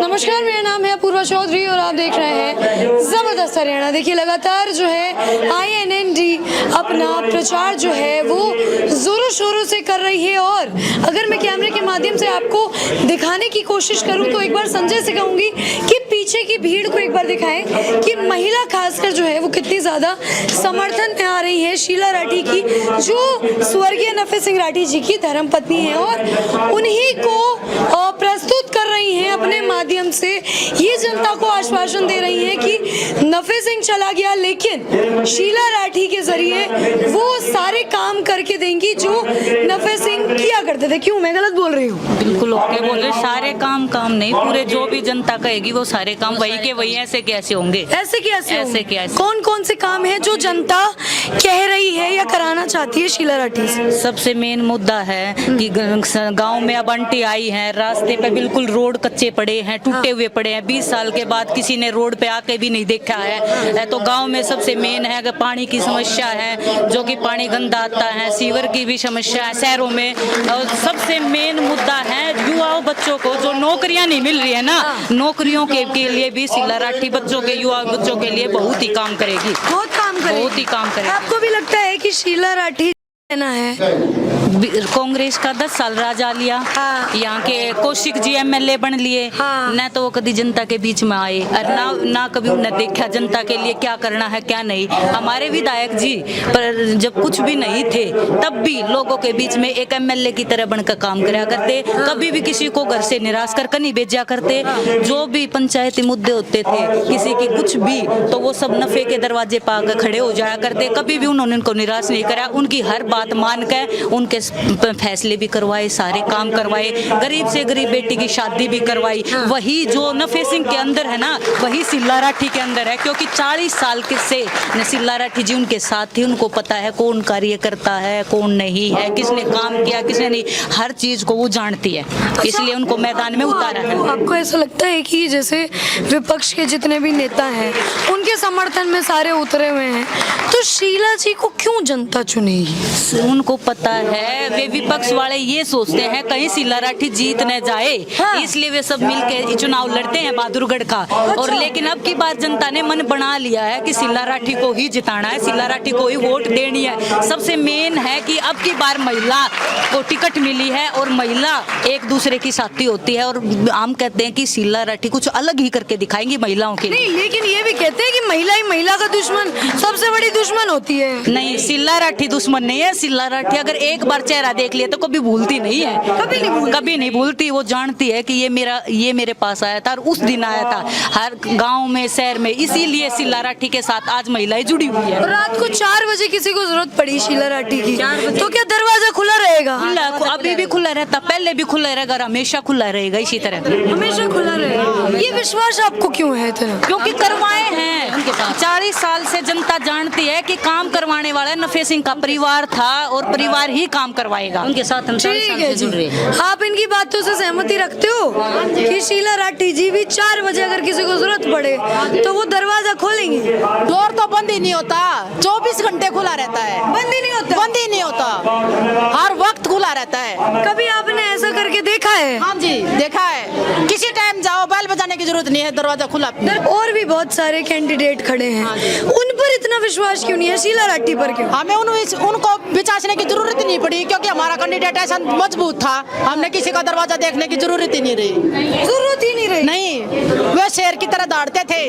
नमस्कार, मेरा नाम है अपूर्वा चौधरी और आप देख रहे हैं जबरदस्त हरियाणा। देखिए, लगातार जो है INND अपना प्रचार जो है वो जोरों शोरों से कर रही है। और अगर मैं कैमरे के माध्यम से आपको दिखाने की कोशिश करूं तो एक बार संजय से कहूंगी कि पीछे की भीड़ को एक बार दिखाएं कि महिला खासकर जो है वो कितनी ज्यादा समर्थन में आ रही है शीला राठी की, जो स्वर्गीय नफे सिंह राठी जी की धर्मपत्नी है, और उन्हीं को प्रस्तुत कर रही हैं अपने माध्यम से। ये जनता को आश्वासन दे रही हैं कि नफे सिंह चला गया लेकिन शीला राठी के जरिए वो सारे काम करके देंगी जो नफे सिंह किया करते थे। क्यों, मैं गलत बोल रही हूँ? बिल्कुल ओके बोल रहे। सारे काम नहीं, पूरे जो भी जनता कहेगी वो सारे काम वही के वही ऐसे कैसे होंगे? ऐसे कैसे ऐसे क्या? कौन कौन से काम है जो जनता कह रही है या कराना चाहती है शीला राठी से? सबसे मेन मुद्दा है कि गांव में अब आंटी आई हैं, रास्ते पे बिल्कुल रोड कच्चे पड़े हैं, टूटे हुए पड़े हैं। 20 साल के बाद किसी ने रोड पे आके भी नहीं देखा है। तो गांव में सबसे मेन है कि पानी की समस्या है, जो कि पानी गंदा आता है। सीवर की भी समस्या है शहरों में। और सबसे मेन मुद्दा है युवाओं बच्चों को जो नौकरियां नहीं मिल रही है ना, नौकरियों के लिए भी शीला राठी बच्चों के युवा बच्चों के लिए बहुत ही काम करेगी। बहुत ही काम करेगी। आपको भी लगता है कि शीला राठी ना है? कांग्रेस का 10 साल राजा लिया, यहाँ के कौशिक जी MLA बन लिए, न तो वो कभी जनता के बीच में आए और ना कभी उन्हें देखा जनता के लिए क्या करना है क्या नहीं। हमारे विधायक जी पर जब कुछ भी नहीं थे तब भी लोगों के बीच में एक MLA की तरह बनकर काम करा करते। कभी भी किसी को घर से निराश कर नहीं भेजा करते। जो भी पंचायती मुद्दे होते थे, किसी की कुछ भी, तो वो सब नफे के दरवाजे पर आकर खड़े हो जाया करते। कभी भी उन्होंने उनको निराश नहीं करा। उनकी हर बात मान के उनके फैसले भी करवाए, सारे काम करवाए, गरीब से गरीब बेटी की शादी भी करवाई। वही जो नफे सिंह के अंदर है ना, वही शीला राठी के अंदर है। क्योंकि 40 साल से शीला राठी जी उनके साथ थी। उनको पता है कौन कार्य करता है कौन नहीं है, किसने काम किया किसने नहीं, हर चीज को वो जानती है। इसलिए उनको मैदान में उतारा है। आपको ऐसा लगता है कि जैसे विपक्ष के जितने भी नेता हैं उनके समर्थन में सारे उतरे हुए हैं, तो शीला जी को क्यों जनता चुनेगी? उनको पता है, वे विपक्ष वाले ये सोचते हैं कहीं शीला राठी जीत न जाए, इसलिए वे सब मिलकर चुनाव लड़ते हैं बहादुरगढ़ का। और लेकिन अब की बार जनता ने मन बना लिया है कि शीला राठी को ही जिताना है, शीला राठी को ही वोट देनी है। सबसे मेन है कि अब की बार महिला को टिकट मिली है और महिला एक दूसरे की साथी होती है। और हम कहते हैं कि शीला राठी कुछ अलग ही करके दिखाएंगी महिलाओं के लिए। लेकिन ये भी कहते हैं कि महिला ही महिला का दुश्मन, सबसे बड़ी दुश्मन होती है। नहीं, शीला राठी दुश्मन नहीं है। शीला राठी अगर एक बार चेहरा देख लिया तो कभी भूलती नहीं है, कभी नहीं भूलती। वो जानती है कि ये मेरे पास आया था और उस दिन आया था। हर गांव में शहर में इसीलिए शीला राठी के साथ आज महिलाएं जुड़ी हुई है। रात को 4 बजे किसी को जरूरत पड़ी शीला राठी की, तो क्या दरवाजा खुला रहेगा? अभी भी खुला रहता, पहले भी खुला रहेगा, हमेशा खुला रहेगा, इसी तरह हमेशा खुला रहेगा। ये विश्वास आपको क्यों है इतना? क्योंकि करवाए हैं। 40 साल से जनता जानती है कि काम करवाने वाला नफे सिंह का परिवार था और परिवार ही काम करवाएगा। उनके साथ हम 40 साल से जुड़ रहे हैं। आप इनकी बातों से सहमति रखते हो कि शीला राठी जी भी 4 बजे अगर किसी को जरूरत पड़े तो वो दरवाजा खोलेंगे? डोर तो बंद ही नहीं होता, 24 घंटे खुला रहता है। बंद ही नहीं होता? बंद ही नहीं होता, हर वक्त खुला रहता है। कभी आपने ऐसा करके देखा है? हाँ जी, देखा है। किसी टाइम जाओ, बैल बजाने की जरूरत नहीं है, दरवाजा खुला। और भी बहुत सारे कैंडिडेट खड़े हैं, उन पर इतना विश्वास क्यों नहीं है, शीला राठी पर क्यों? हमें उनको विचारने की जरूरत ही नहीं पड़ी, क्योंकि हमारा कैंडिडेट ऐसा मजबूत था। हमने किसी का दरवाजा देखने की जरूरत ही नहीं रही। जरूरत ही नहीं रही। नहीं, वे शेर की तरह दौड़ते थे।